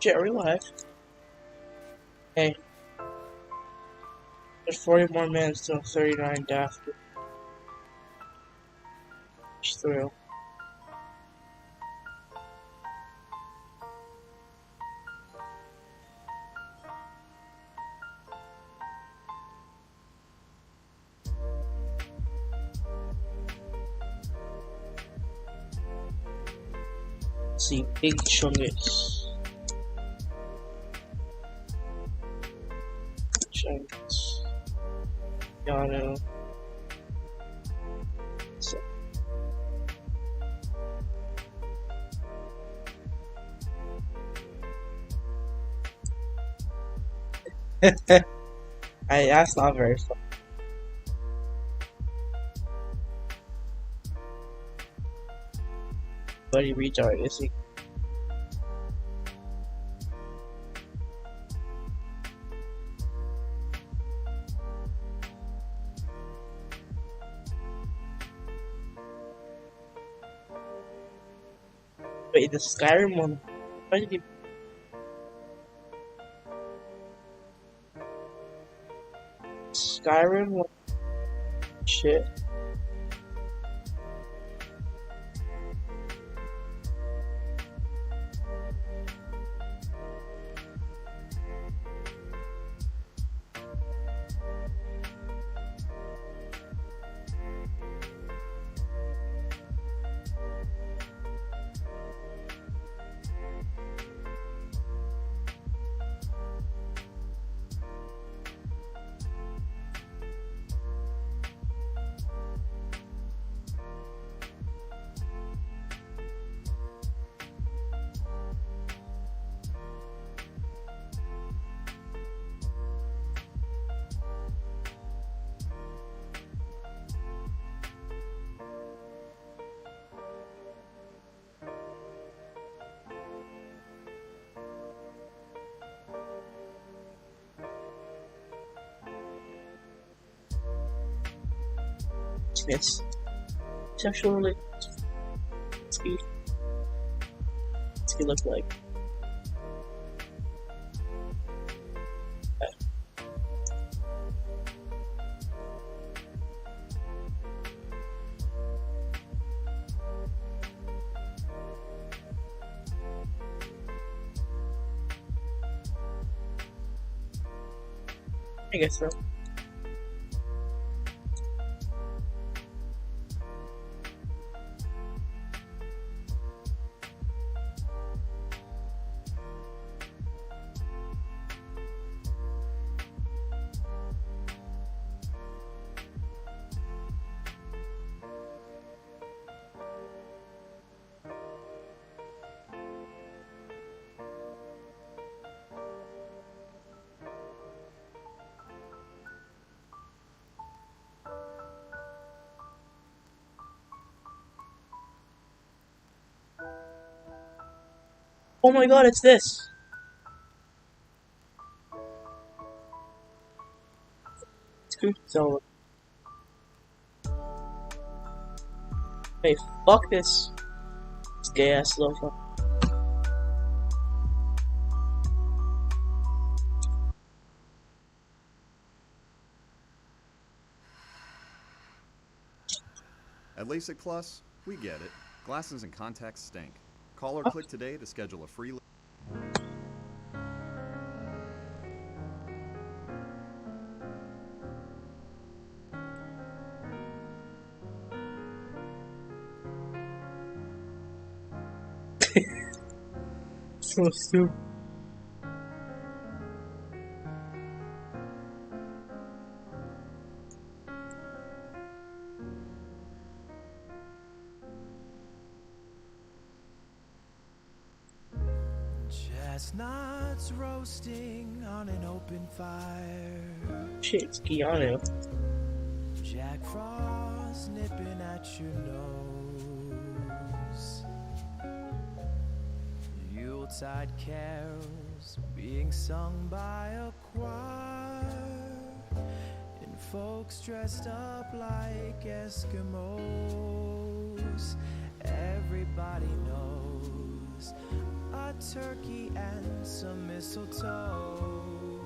Jerry live. Hey, there's 40 more minutes till 39 after. It's through. See, big chungus. Chungus. Yano. So. That's not very fun. Bloody retard, is he? Wait, the Skyrim one. Why did he? Skyrim one. Shit. Yes. Sexually. Speed. What's he look like? I guess so. Oh my god, it's this! It's good. So. Hey, fuck this. This gay ass loafer. At LASIK Plus, we get it. Glasses and contacts stink. Call or click today to schedule a free... So stupid. Chestnuts roasting on an open fire. Shit, it's Keanu. Jack Frost nipping at your nose. Yuletide carols being sung by a choir. And folks dressed up like Eskimos. Everybody knows a turkey and some mistletoe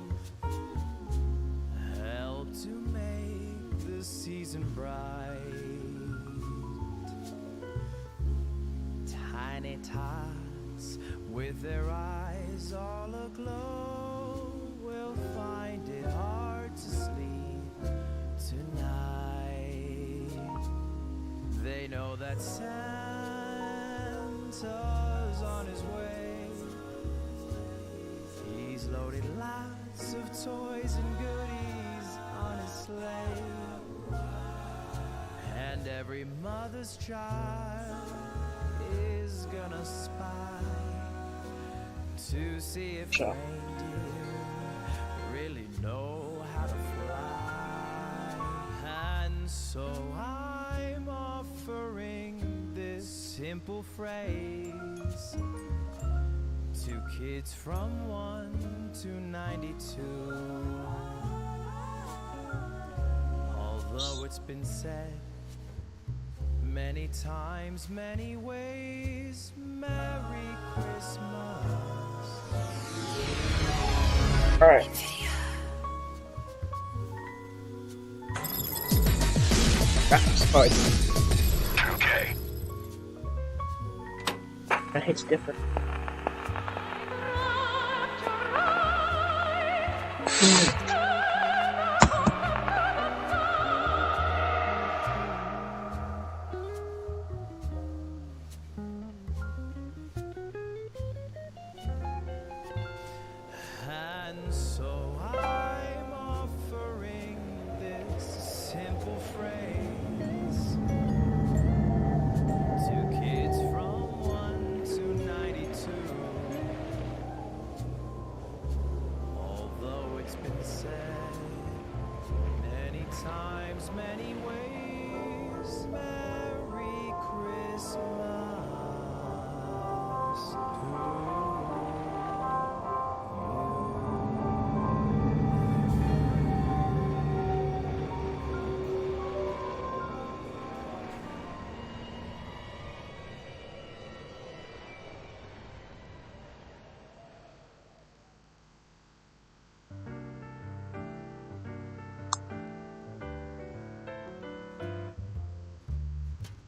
help to make the season bright. Tiny tots with their eyes all aglow will find it hard to sleep tonight. They know that Santa's on his way. He's loaded lots of toys and goodies on his sleigh. And every mother's child is gonna spy to see if reindeer really know how to fly. And so I'm offering this simple phrase to kids from 1 to 92. Although it's been said many times, many ways, Merry Christmas. Alright. That's fine. Okay. That hits different. And so I'm offering this simple phrase to kids from 1 to 92. Although it's been said many times, many ways, Merry Christmas to you.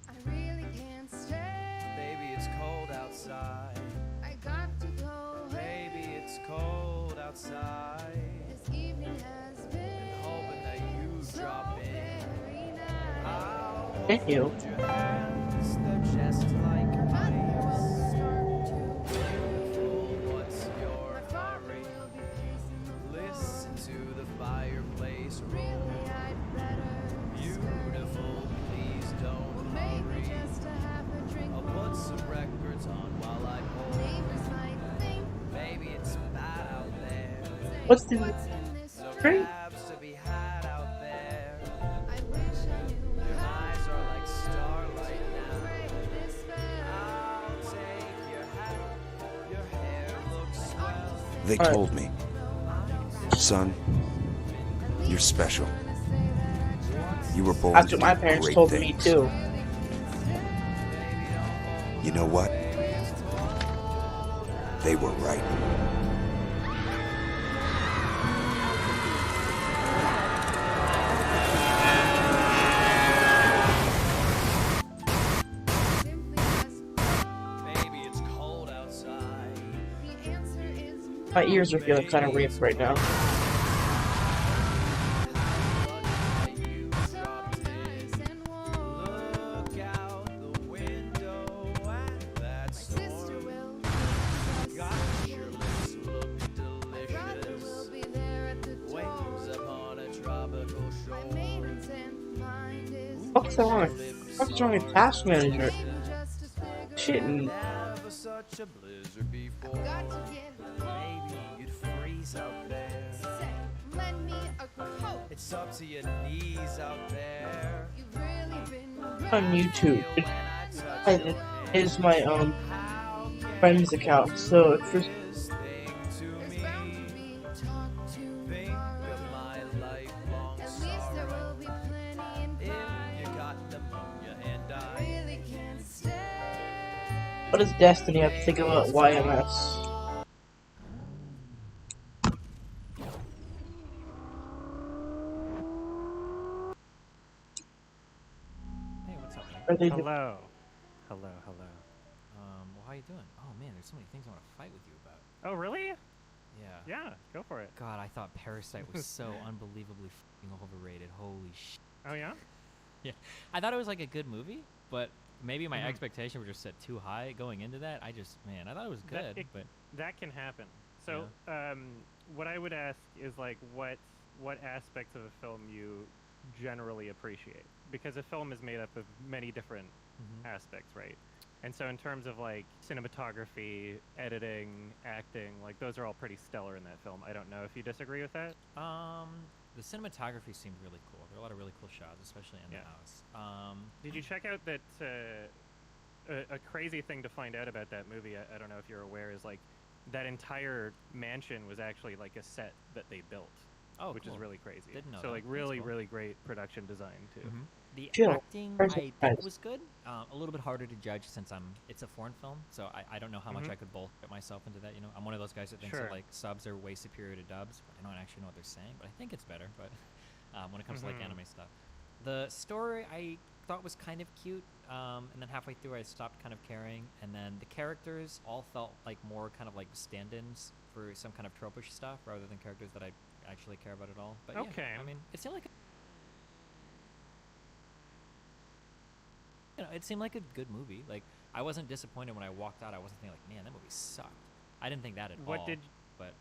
I really can't stay. Baby, it's cold outside. I got to go. Baby, it's cold outside. This evening has been Hoping that you so drop in. very nice. I'll Thank you. hold your hands, they're just like But ice. we'll start to Beautiful, what's your my father hurry? will be pacing the floor. Listen to the fireplace roar. Really, I'd better Beautiful, please don't Well, maybe hurry. just to have a drink. I'll put some records on while I pour. Neighbors might think, Baby, it's bad out there. say, What's in in this No drink? cabs to be had out there. I wish I knew Your how eyes are like starlight to now. break this spell. I'll take your hat. Your hair looks swell. They Alright. told me, son, you're special. You were born That's to what do my parents great told things. me too. You know what? They were right. Simply just Baby, it's cold outside. the answer is My ears are feeling kind of ripped right now. You so dropped nice in. and warm. Look out the window at that Sister storm. will Gosh, your lips look brother will delicious. be there at the Waves door. upon a tropical My shore. maiden's and mind is What's wrong? What's wrong with Task Manager? maybe just a cigarette. Shit, and Never such a blizzard before. Got to get home. Baby, you'd freeze out there. Say, lend me a coat. It's up to your knees out there. You've really been on YouTube. When I touch It your is my how can friend's account, so if there's this thing to There's me? bound to be talk Think tomorrow. of my lifelong At least there sorrow. will be plenty in If fire. you got pneumonia and I I really can't stay. What is destiny? I have to think about YMS. Hey, what's up, man? Are they Hello. Hello, hello. Well, how you doing? Oh man, there's so many things I want to fight with you about. Oh, really? Yeah. Yeah, go for it. God, I thought Parasite was so unbelievably f***ing overrated. Holy sh! Oh, yeah? Yeah, I thought it was like a good movie, but maybe my Mhm. expectations were just set too high going into that. I thought it was That- good, but That can happen. So, what I would ask is like, what aspects of a film you generally appreciate? Because a film is made up of many different aspects, right? And so, in terms of like cinematography, editing, acting, like those are all pretty stellar in that film. I don't know if you disagree with that. the cinematography seemed really cool. There were a lot of really cool shots, especially in Yeah. the house. Did you check out that a crazy thing to find out about that movie? I don't know if you're aware, is like that entire mansion was actually like a set that they built. Oh, which is cool. really crazy. Didn't know so that. like That's really, cool. really great production design too. The Chill. acting, Where's I the think price? was good. A little bit harder to judge since it's a foreign film, so I don't know how much I could bullshit myself into that. You know, I'm one of those guys that thinks Sure. that like subs are way superior to dubs. But I don't actually know what they're saying, but I think it's better. But when it comes to like anime stuff, the story I thought was kind of cute, and then halfway through I stopped kind of caring, and then the characters all felt like more kind of like stand-ins for some kind of tropish stuff rather than characters that I actually care about at all. But Okay. yeah, I mean, it seemed like it seemed like a good movie. Like I wasn't disappointed when I walked out. I wasn't thinking like, man, that movie sucked. I didn't think that at What all. did but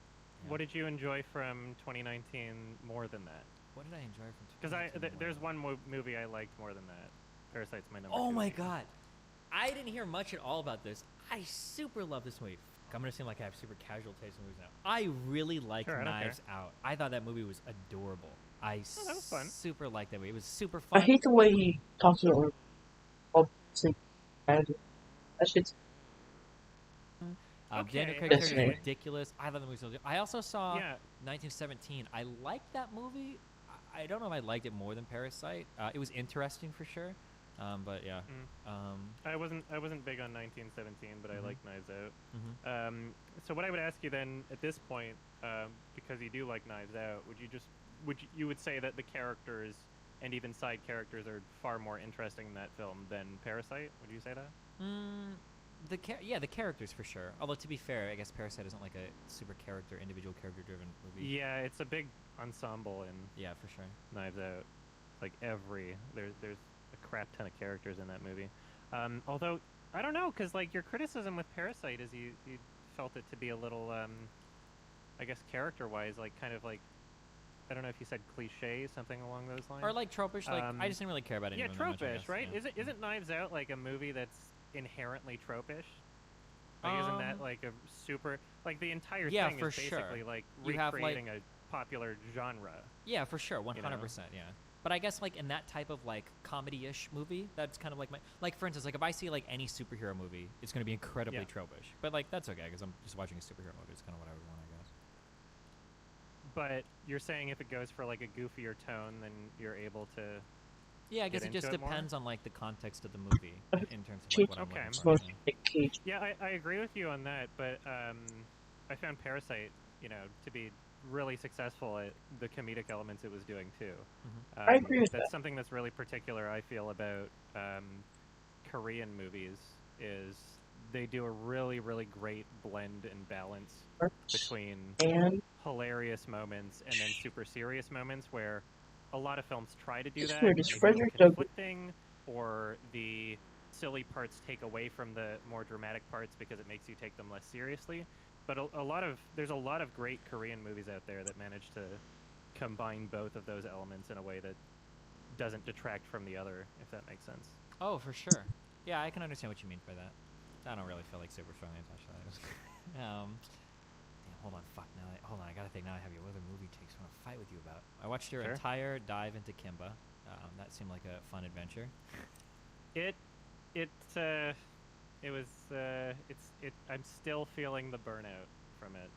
yeah. What did you enjoy from 2019 more than that? What did I enjoy from? Because 2019 there's more? one movie I liked more than that. Parasite's my number. Oh two my again. god, I didn't hear much at all about this. I super love this movie. I'm gonna seem like I have super casual taste in movies now. I really like Sure, I don't Knives Out. I thought that movie was adorable. I that was fun. super liked that movie. It was super I fun. hate the way he talks about that shit's Daniel Okay, Craig character is okay. ridiculous. I thought the movie was so good. I also saw Yeah. 1917. I liked that movie. I don't know if I liked it more than Parasite. It was interesting for sure. But yeah. I wasn't big on 1917, but I like Knives Out. Mhm. So what I would ask you then at this point, because you do like Knives Out, you would say that the characters and even side characters are far more interesting in that film than Parasite? Would you say that? The characters for sure. Although to be fair, I guess Parasite isn't like a super individual character driven movie. Yeah, it's a big ensemble in Yeah, for sure. Knives Out. Like there's a crap ton of characters in that movie. Although I don't know, because like your criticism with Parasite is you felt it to be a little, I guess character wise, like kind of like, I don't know if you said cliche, something along those lines. Or like tropish. Like I just didn't really care about it. Yeah, that much, I tropish, guess, right? yeah. Isn't Knives Out like a movie that's inherently tropish? Like, isn't that like a super, like the entire Yeah, thing for is basically sure. like You have, like- recreating a popular genre. Yeah, for sure, 100%. Yeah. But I guess like in that type of like comedy-ish movie, that's kind of like like for instance, like if I see like any superhero movie, it's going to be incredibly Yeah. tropish. But like that's okay because I'm just watching a superhero movie. It's kind of what I would want, I guess. But you're saying if it goes for like a goofier tone, then you're able to. Yeah, I guess Get it just into it more? depends on like the context of the movie in terms of Cheap. like, what I'm Okay. looking for. supposed yeah. to be caged. Yeah, I agree with you on that, but I found Parasite, to be really successful at the comedic elements it was doing too. I agree with that's that. something that's really particular. I feel about Korean movies is they do a really, really great blend and balance between And hilarious moments and then super serious moments where a lot of films try to do It's that. weird, and it's they feel Frederick Douglass. conflicting, or the silly parts take away from the more dramatic parts because it makes you take them less seriously. But there's a lot of great Korean movies out there that manage to combine both of those elements in a way that doesn't detract from the other, if that makes sense. Oh, for sure. Yeah, I can understand what you mean by that. I don't really feel like super strongly attached to that. Damn, hold on, fuck. Hold on, I gotta think. Now I have your other movie takes. I want to fight with you about. I watched your Sure. entire dive into Kimba. That seemed like a fun adventure. I'm still feeling the burnout from it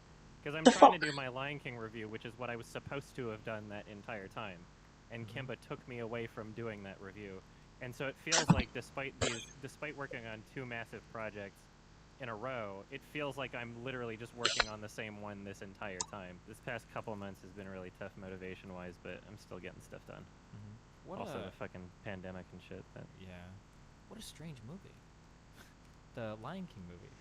because I'm trying to do my Lion King review, which is what I was supposed to have done that entire time, and Kimba took me away from doing that review, and so it feels like despite working on two massive projects, in a row, it feels like I'm literally just working on the same one this entire time. This past couple of months has been really tough motivation-wise, but I'm still getting stuff done. What Also, a, the fucking pandemic and shit. That yeah. What a strange movie. The Lion King movie.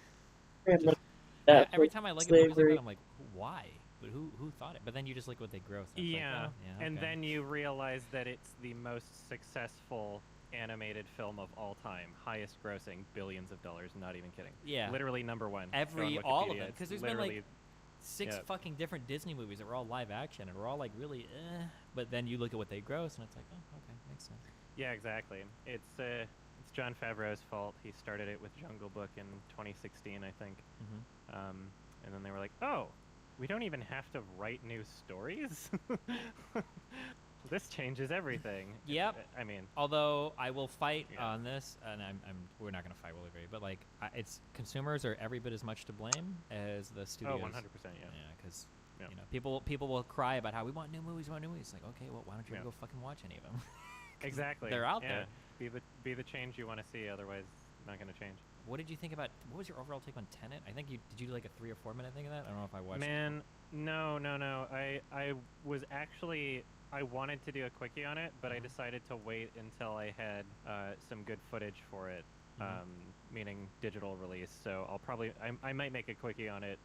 Yeah, look, that Every for time I look at movies like slavery. that, I'm like, why? But who thought it? But then you just look what they gross. And it's yeah, like, oh, yeah, and okay. then you realize that it's the most successful animated film of all time, highest grossing, billions of dollars. Not even kidding. Yeah. Literally number one. Go on all of Wikipedia, them, it's because there's been literally- like 6 yeah. fucking different Disney movies that were all live action and were all like really, but then you look at what they gross and it's like, oh, okay, makes sense. Yeah, exactly. It's Jon Favreau's fault. He started it with Jungle Book in 2016, I think. And then they were like, oh, we don't even have to write new stories? This changes everything. Yep. I mean, Although I will fight Yeah. on this, and we're not gonna fight, we'll agree. But like, it's consumers are every bit as much to blame as the studios. 100%, yeah. Yeah, because Yeah. you know, people will cry about how we want new movies, Like, okay, well, why don't you Yeah. go fucking watch any of them? Exactly. They're out yeah. there. Be the change you want to see, otherwise not going to change. What did you think about? What was your overall take on Tenet? I think did you do like a 3 or 4 minute thing of that? I don't know if I watched. Man, no. I was actually, I wanted to do a quickie on it, but I decided to wait until I had some good footage for it, meaning digital release. So I'll probably, I might make a quickie on it.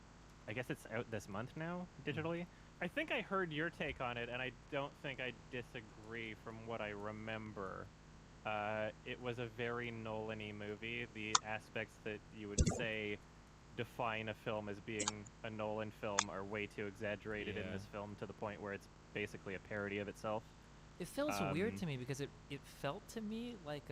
I guess it's out this month now, digitally. I think I heard your take on it, and I don't think I disagree from what I remember. It was a very Nolan-y movie. The aspects that you would say define a film as being a Nolan film are way too exaggerated in Yeah. this film, to the point where it's basically a parody of itself. It feels weird to me because it felt to me like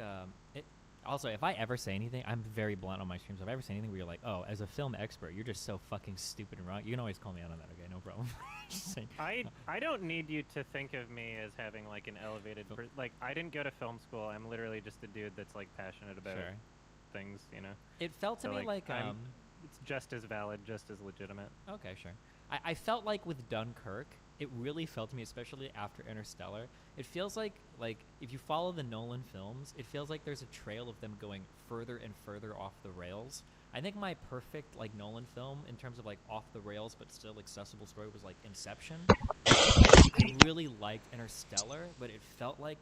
it. Also, if I ever say anything, I'm very blunt on my streams. If I ever say anything where you're like, oh, as a film expert, you're just so fucking stupid and wrong, you can always call me out on that, okay? No problem. Just saying. I don't need you to think of me as having like an elevated like, I didn't go to film school. I'm literally just a dude that's like passionate about Sure. things, you know. It felt to So, me like it's just as valid, just as legitimate. okay, sure. I felt like with Dunkirk, it really felt to me, especially after Interstellar, it feels like if you follow the Nolan films, it feels like there's a trail of them going further and further off the rails. I think my perfect like Nolan film in terms of like off the rails but still accessible story was like Inception. I really liked Interstellar, but it felt like